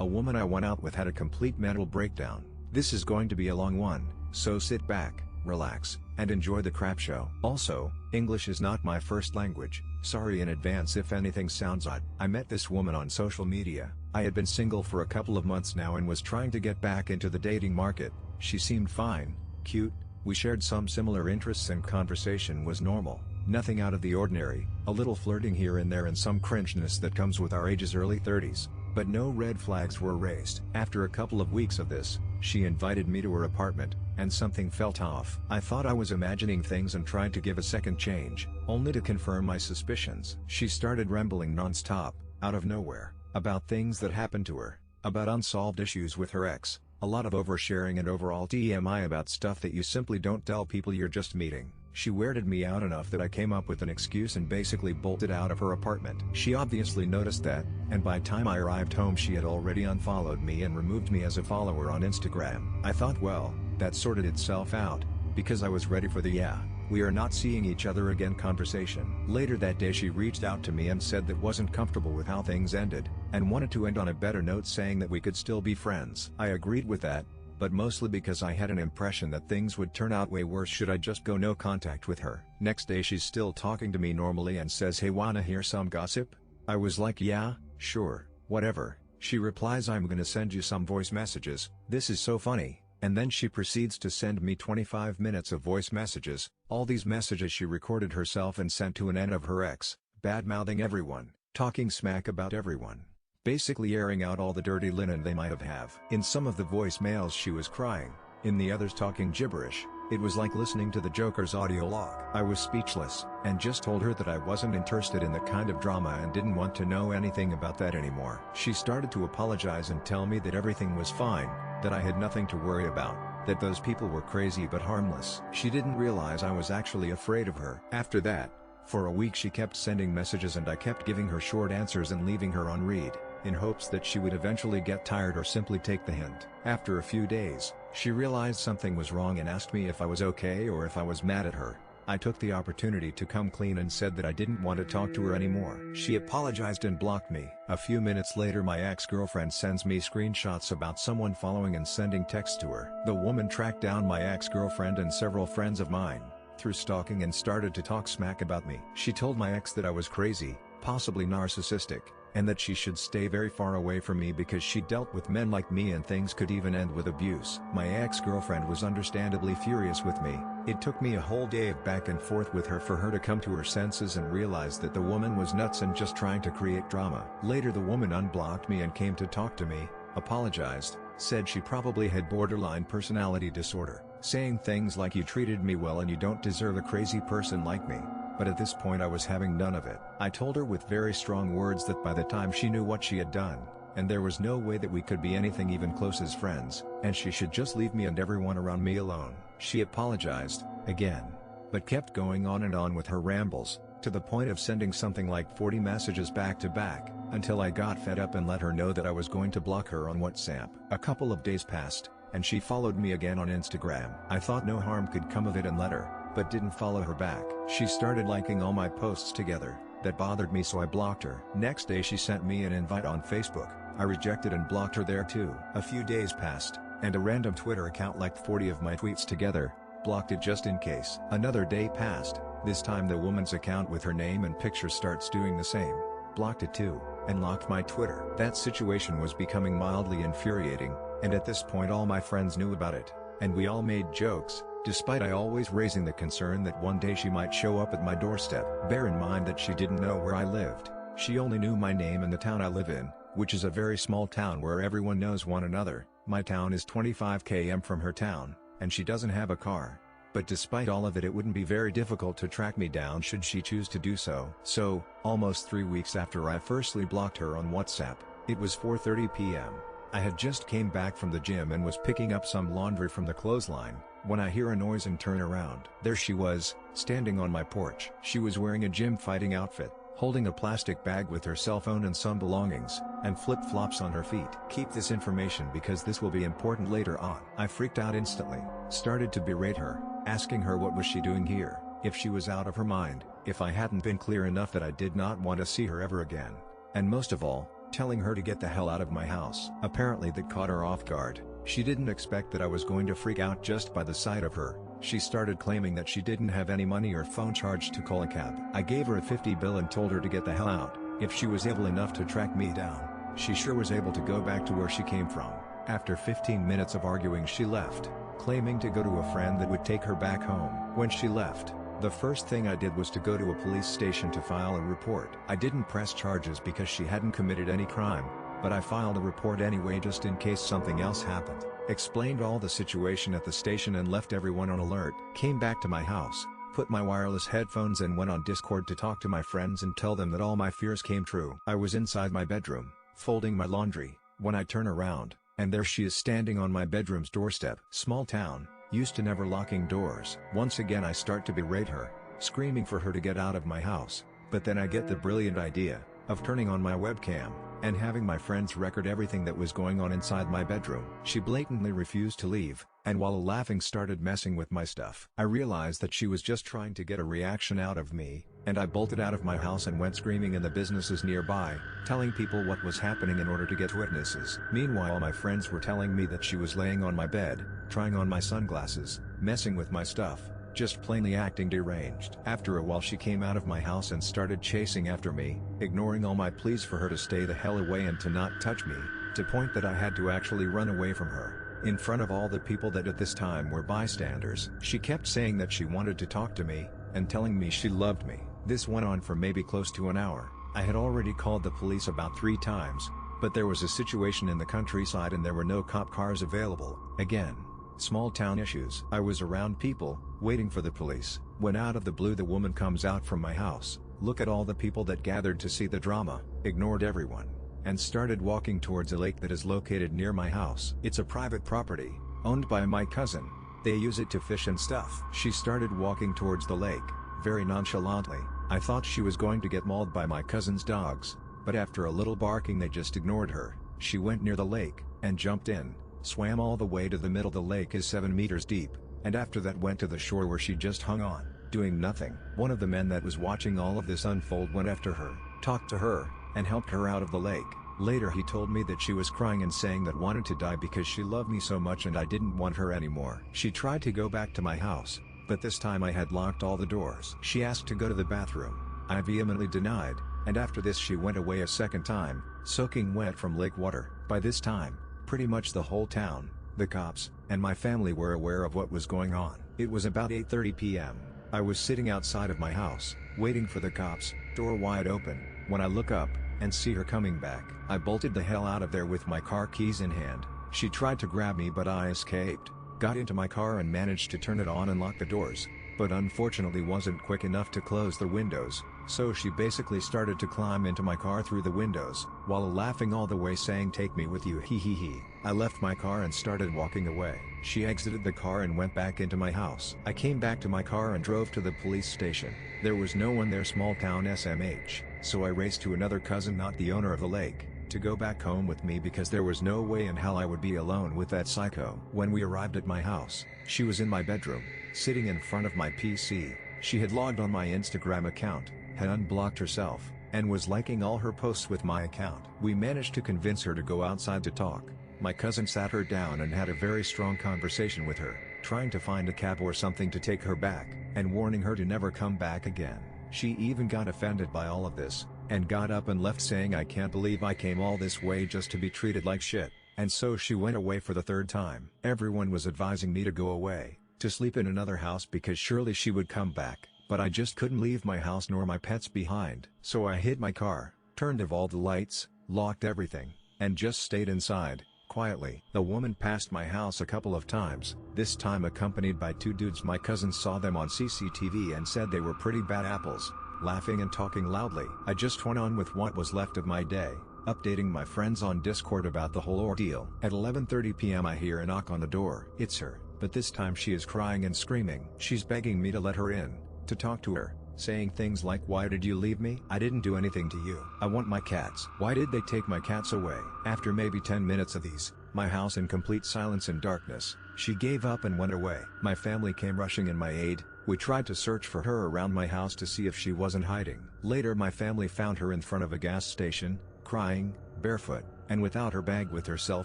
A woman I went out with had a complete mental breakdown. This is going to be a long one, so sit back, relax, and enjoy the crap show. Also, English is not my first language, sorry in advance if anything sounds odd. I met this woman on social media. I had been single for a couple of months now and was trying to get back into the dating market. She seemed fine, cute, we shared some similar interests and conversation was normal, nothing out of the ordinary, a little flirting here and there and some cringeness that comes with our age's early 30s. But no red flags were raised. After a couple of weeks of this, she invited me to her apartment, and something felt off. I thought I was imagining things and tried to give a second change, only to confirm my suspicions. She started rambling non-stop, out of nowhere, about things that happened to her, about unsolved issues with her ex, a lot of oversharing and overall TMI about stuff that you simply don't tell people you're just meeting. She weirded me out enough that I came up with an excuse and basically bolted out of her apartment. She obviously noticed that, and by time I arrived home she had already unfollowed me and removed me as a follower on Instagram. I thought, well, that sorted itself out, because I was ready for the "yeah, we are not seeing each other again" conversation. Later that day she reached out to me and said that wasn't comfortable with how things ended, and wanted to end on a better note, saying that we could still be friends. I agreed with that, but mostly because I had an impression that things would turn out way worse should I just go no contact with her. Next day she's still talking to me normally and says, "Hey, wanna hear some gossip?" I was like, "Yeah, sure, whatever." She replies, "I'm gonna send you some voice messages." This is so funny. And then she proceeds to send me 25 minutes of voice messages. All these messages she recorded herself and sent to an end of her ex, bad-mouthing everyone, talking smack about everyone. Basically airing out all the dirty linen they might have. In some of the voicemails she was crying, in the others talking gibberish. It was like listening to the Joker's audio log. I was speechless, and just told her that I wasn't interested in that kind of drama and didn't want to know anything about that anymore. She started to apologize and tell me that everything was fine, that I had nothing to worry about, that those people were crazy but harmless. She didn't realize I was actually afraid of her. After that, for a week she kept sending messages and I kept giving her short answers and leaving her on read, in hopes that she would eventually get tired or simply take the hint. After a few days, she realized something was wrong and asked me if I was okay or if I was mad at her. I took the opportunity to come clean and said that I didn't want to talk to her anymore. She apologized and blocked me. A few minutes later my ex-girlfriend sends me screenshots about someone following and sending texts to her. The woman tracked down my ex-girlfriend and several friends of mine, through stalking, and started to talk smack about me. She told my ex that I was crazy, possibly narcissistic, and that she should stay very far away from me because she dealt with men like me and things could even end with abuse. My ex-girlfriend was understandably furious with me. It took me a whole day of back and forth with her for her to come to her senses and realize that the woman was nuts and just trying to create drama. Later the woman unblocked me and came to talk to me, apologized, said she probably had borderline personality disorder, saying things like, "You treated me well and you don't deserve a crazy person like me." But at this point I was having none of it. I told her with very strong words that by the time she knew what she had done, and there was no way that we could be anything even close as friends, and she should just leave me and everyone around me alone. She apologized, again, but kept going on and on with her rambles, to the point of sending something like 40 messages back to back, until I got fed up and let her know that I was going to block her on WhatsApp. A couple of days passed, and she followed me again on Instagram. I thought no harm could come of it and let her, but didn't follow her back. She started liking all my posts together. That bothered me, so I blocked her. Next day she sent me an invite on Facebook. I rejected and blocked her there too. A few days passed, and a random Twitter account liked 40 of my tweets together, blocked it just in case. Another day passed, this time the woman's account with her name and picture starts doing the same, blocked it too, and locked my Twitter. That situation was becoming mildly infuriating, and at this point all my friends knew about it, and we all made jokes, despite I always raising the concern that one day she might show up at my doorstep. Bear in mind that she didn't know where I lived. She only knew my name and the town I live in, which is a very small town where everyone knows one another. My town is 25 km from her town, and she doesn't have a car. But despite all of it, it wouldn't be very difficult to track me down should she choose to do so. So, almost 3 weeks after I firstly blocked her on WhatsApp, it was 4:30 p.m. I had just came back from the gym and was picking up some laundry from the clothesline, when I hear a noise and turn around. There she was, standing on my porch. She was wearing a gym fighting outfit, holding a plastic bag with her cell phone and some belongings, and flip-flops on her feet. Keep this information because this will be important later on. I freaked out instantly, started to berate her, asking her what was she doing here, if she was out of her mind, if I hadn't been clear enough that I did not want to see her ever again, and most of all, telling her to get the hell out of my house. Apparently that caught her off guard. She didn't expect that I was going to freak out just by the sight of her. She started claiming that she didn't have any money or phone charge to call a cab. I gave her a 50 bill and told her to get the hell out. If she was able enough to track me down, she sure was able to go back to where she came from. After 15 minutes of arguing, she left, claiming to go to a friend that would take her back home. When she left, the first thing I did was to go to a police station to file a report. I didn't press charges because she hadn't committed any crime, but I filed a report anyway just in case something else happened. Explained all the situation at the station and left everyone on alert. Came back to my house, put my wireless headphones and went on Discord to talk to my friends and tell them that all my fears came true. I was inside my bedroom, folding my laundry, when I turn around, and there she is standing on my bedroom's doorstep. Small town, used to never locking doors. Once again I start to berate her, screaming for her to get out of my house, but then I get the brilliant idea of turning on my webcam and having my friends record everything that was going on inside my bedroom. She blatantly refused to leave, and while laughing started messing with my stuff. I realized that she was just trying to get a reaction out of me, and I bolted out of my house and went screaming in the businesses nearby, telling people what was happening in order to get witnesses. Meanwhile my friends were telling me that she was laying on my bed, trying on my sunglasses, messing with my stuff, just plainly acting deranged. After a while she came out of my house and started chasing after me, ignoring all my pleas for her to stay the hell away and to not touch me, to the point that I had to actually run away from her, in front of all the people that at this time were bystanders. She kept saying that she wanted to talk to me, and telling me she loved me. This went on for maybe close to an hour. I had already called the police about 3 times, but there was a situation in the countryside and there were no cop cars available. Again, small town issues. I was around people, waiting for the police, when out of the blue the woman comes out from my house, look at all the people that gathered to see the drama, ignored everyone, and started walking towards a lake that is located near my house. It's a private property, owned by my cousin. They use it to fish and stuff. She started walking towards the lake, very nonchalantly. I thought she was going to get mauled by my cousin's dogs, but after a little barking they just ignored her. She went near the lake, and jumped in, swam all the way to the middle. The lake is 7 meters deep, and after that went to the shore where she just hung on, doing nothing. One of the men that was watching all of this unfold went after her, talked to her, and helped her out of the lake. Later he told me that she was crying and saying that wanted to die because she loved me so much and I didn't want her anymore. She tried to go back to my house, but this time I had locked all the doors. She asked to go to the bathroom. I vehemently denied, and after this she went away a second time, soaking wet from lake water. By this time, pretty much the whole town, the cops, and my family were aware of what was going on. It was about 8:30 p.m. I was sitting outside of my house, waiting for the cops, door wide open, when I look up, and see her coming back. I bolted the hell out of there with my car keys in hand. She tried to grab me but I escaped, got into my car and managed to turn it on and lock the doors, but unfortunately wasn't quick enough to close the windows, so she basically started to climb into my car through the windows, while laughing all the way saying take me with you hee hee hee. I left my car and started walking away. She exited the car and went back into my house. I came back to my car and drove to the police station. There was no one there, small town SMH, so I raced to another cousin, not the owner of the lake, to go back home with me because there was no way in hell I would be alone with that psycho. When we arrived at my house, she was in my bedroom, sitting in front of my PC. She had logged on my Instagram account, had unblocked herself, and was liking all her posts with my account. We managed to convince her to go outside to talk. My cousin sat her down and had a very strong conversation with her, trying to find a cab or something to take her back, and warning her to never come back again. She even got offended by all of this, and got up and left saying I can't believe I came all this way just to be treated like shit, and so she went away for the 3rd time. Everyone was advising me to go away, to sleep in another house because surely she would come back, but I just couldn't leave my house nor my pets behind. So I hid my car, turned off all the lights, locked everything, and just stayed inside, quietly. The woman passed my house a couple of times, this time accompanied by 2 dudes. My cousin saw them on CCTV and said they were pretty bad apples, laughing and talking loudly. I just went on with what was left of my day, updating my friends on Discord about the whole ordeal. At 11:30 p.m. I hear a knock on the door. It's her, but this time she is crying and screaming. She's begging me to let her in, to talk to her, saying things like, why did you leave me? I didn't do anything to you. I want my cats. Why did they take my cats away? After maybe 10 minutes of these, my house in complete silence and darkness, she gave up and went away. My family came rushing in my aid. We tried to search for her around my house to see if she wasn't hiding. Later my family found her in front of a gas station, crying, barefoot, and without her bag with her cell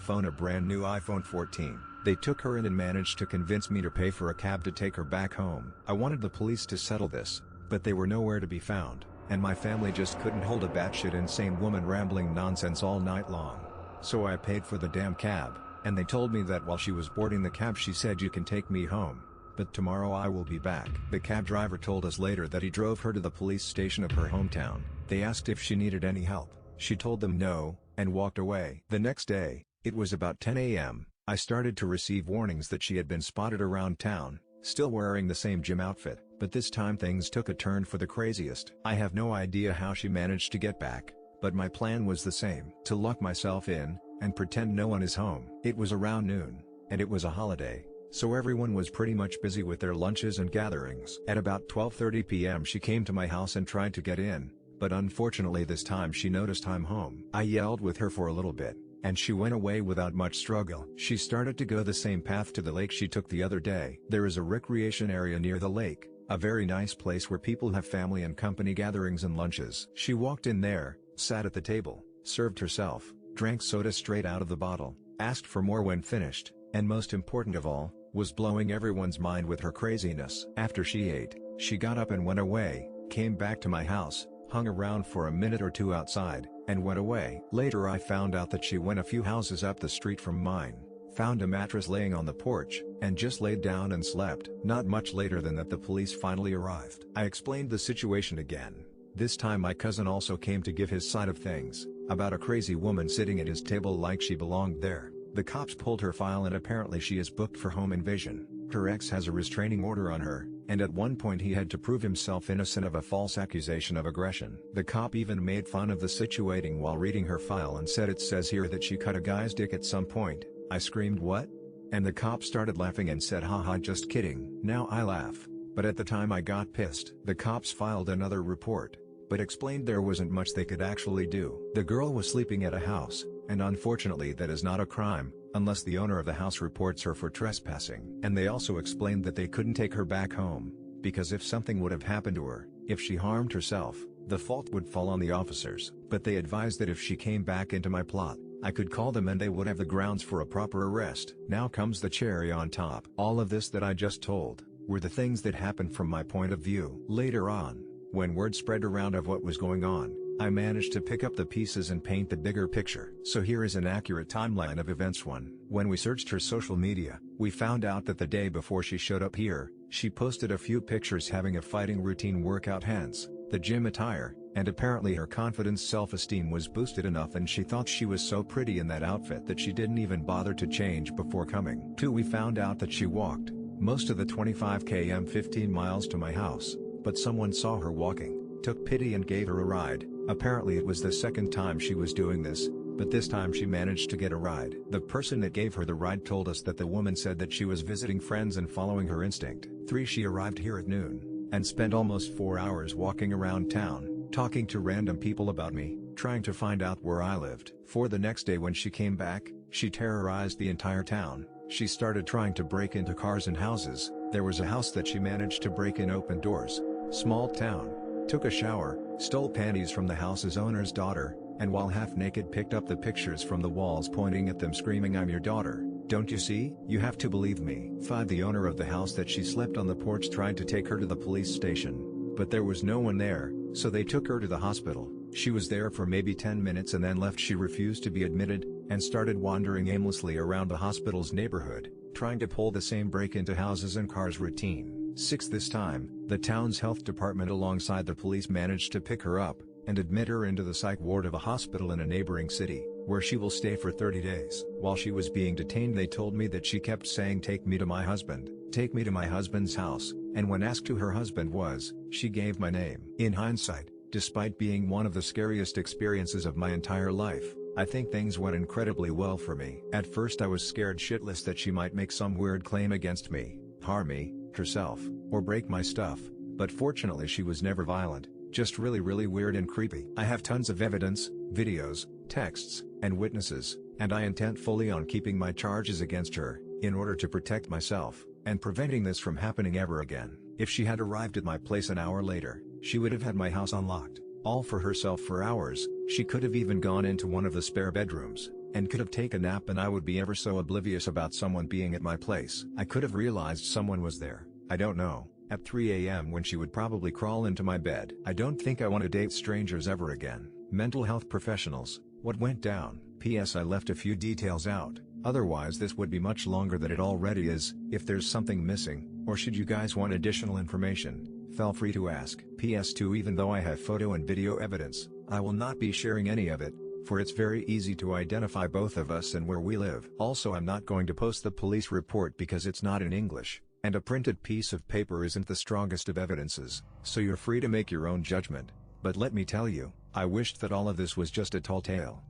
phone, a brand new iPhone 14. They took her in and managed to convince me to pay for a cab to take her back home. I wanted the police to settle this, but they were nowhere to be found, and my family just couldn't hold a batshit insane woman rambling nonsense all night long. So I paid for the damn cab, and they told me that while she was boarding the cab she said, "You can take me home, but tomorrow I will be back." The cab driver told us later that he drove her to the police station of her hometown. They asked if she needed any help. She told them no, and walked away. The next day, it was about 10 a.m., I started to receive warnings that she had been spotted around town, still wearing the same gym outfit, but this time things took a turn for the craziest. I have no idea how she managed to get back, but my plan was the same: to lock myself in, and pretend no one is home. It was around noon, and it was a holiday, so everyone was pretty much busy with their lunches and gatherings. At about 12:30 p.m. she came to my house and tried to get in, but unfortunately this time she noticed I'm home. I yelled with her for a little bit, and she went away without much struggle. She started to go the same path to the lake she took the other day. There is a recreation area near the lake, a very nice place where people have family and company gatherings and lunches. She walked in there, sat at the table, served herself, drank soda straight out of the bottle, asked for more when finished, and most important of all, was blowing everyone's mind with her craziness. After she ate, she got up and went away, came back to my house, hung around for a minute or two outside, and went away. Later I found out that she went a few houses up the street from mine, found a mattress laying on the porch, and just laid down and slept. Not much later than that the police finally arrived. I explained the situation again. This time my cousin also came to give his side of things, about a crazy woman sitting at his table like she belonged there. The cops pulled her file and apparently she is booked for home invasion. Her ex has a restraining order on her, and at one point he had to prove himself innocent of a false accusation of aggression. The cop even made fun of the situation while reading her file and said, "It says here that she cut a guy's dick at some point." I screamed, "What?" And the cop started laughing and said, "Haha, just kidding." Now I laugh, but at the time I got pissed. The cops filed another report, but explained there wasn't much they could actually do. The girl was sleeping at a house, and unfortunately that is not a crime, unless the owner of the house reports her for trespassing. And they also explained that they couldn't take her back home, because if something would have happened to her, if she harmed herself, the fault would fall on the officers. But they advised that if she came back into my plot, I could call them and they would have the grounds for a proper arrest. Now comes the cherry on top. All of this that I just told, were the things that happened from my point of view. Later on, when word spread around of what was going on, I managed to pick up the pieces and paint the bigger picture. So here is an accurate timeline of events 1. When we searched her social media, we found out that the day before she showed up here, she posted a few pictures having a fighting routine workout, hence the gym attire, and apparently her confidence self-esteem was boosted enough and she thought she was so pretty in that outfit that she didn't even bother to change before coming. 2. We found out that she walked most of the 25 km 15 miles to my house, but someone saw her walking, took pity and gave her a ride. Apparently it was the second time she was doing this, but this time she managed to get a ride. The person that gave her the ride told us that the woman said that she was visiting friends and following her instinct. 3. She arrived here at noon, and spent almost 4 hours walking around town, talking to random people about me, trying to find out where I lived. 4. The next day when she came back, she terrorized the entire town. She started trying to break into cars and houses. There was a house that she managed to break in, open doors. Small town. Took a shower, stole panties from the house's owner's daughter, and while half naked picked up the pictures from the walls pointing at them screaming, "I'm your daughter, don't you see? You have to believe me." 5. The owner of the house that she slept on the porch tried to take her to the police station, but there was no one there, so they took her to the hospital. She was there for maybe 10 minutes and then left. She refused to be admitted, and started wandering aimlessly around the hospital's neighborhood, trying to pull the same break into houses and cars routine. 6. This time, the town's health department alongside the police managed to pick her up, and admit her into the psych ward of a hospital in a neighboring city, where she will stay for 30 days. While she was being detained they told me that she kept saying, "Take me to my husband, take me to my husband's house," and when asked who her husband was, she gave my name. In hindsight, despite being one of the scariest experiences of my entire life, I think things went incredibly well for me. At first I was scared shitless that she might make some weird claim against me, harm me, herself, or break my stuff, but fortunately she was never violent, just really weird and creepy. I have tons of evidence, videos, texts, and witnesses, and I intend fully on keeping my charges against her, in order to protect myself, and preventing this from happening ever again. If she had arrived at my place an hour later, she would have had my house unlocked, all for herself for hours. She could have even gone into one of the spare bedrooms, and could have taken a nap, and I would be ever so oblivious about someone being at my place. I could have realized someone was there, I don't know, at 3 a.m. when she would probably crawl into my bed. I don't think I want to date strangers ever again. Mental health professionals, what went down? P.S. I left a few details out, otherwise this would be much longer than it already is. If there's something missing, or should you guys want additional information, feel free to ask. PS2 Even though I have photo and video evidence, I will not be sharing any of it, for it's very easy to identify both of us and where we live. Also, I'm not going to post the police report because it's not in English, and a printed piece of paper isn't the strongest of evidences, so you're free to make your own judgment. But let me tell you, I wished that all of this was just a tall tale.